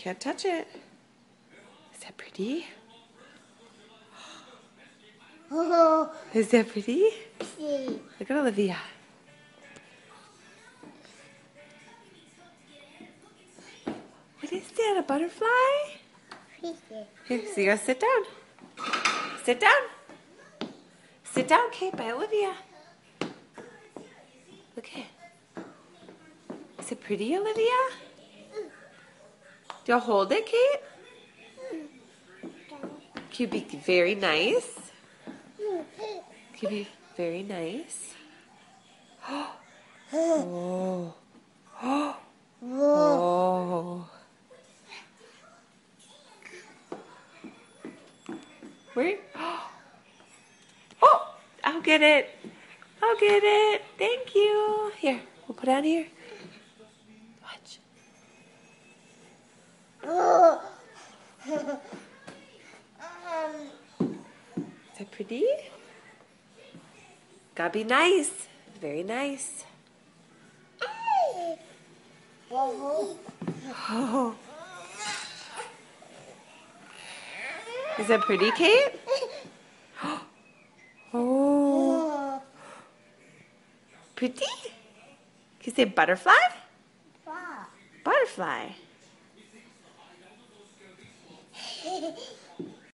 Can't touch it. Is that pretty? Is that pretty? Look at Olivia. What is that, a butterfly? Here, so you gotta sit down. Sit down. Sit down, Kate, by Olivia. Look at it. Is it pretty, Olivia? Do you hold it, Kate? Can you be very nice? Can you be very nice? Oh. Oh. Oh. Where? Oh! I'll get it. I'll get it. Thank you. Here, we'll put it on here. Watch. Is that pretty? Gotta be nice. Very nice. Oh. Is that pretty, Kate? Oh. Pretty? Can you say butterfly? Butterfly.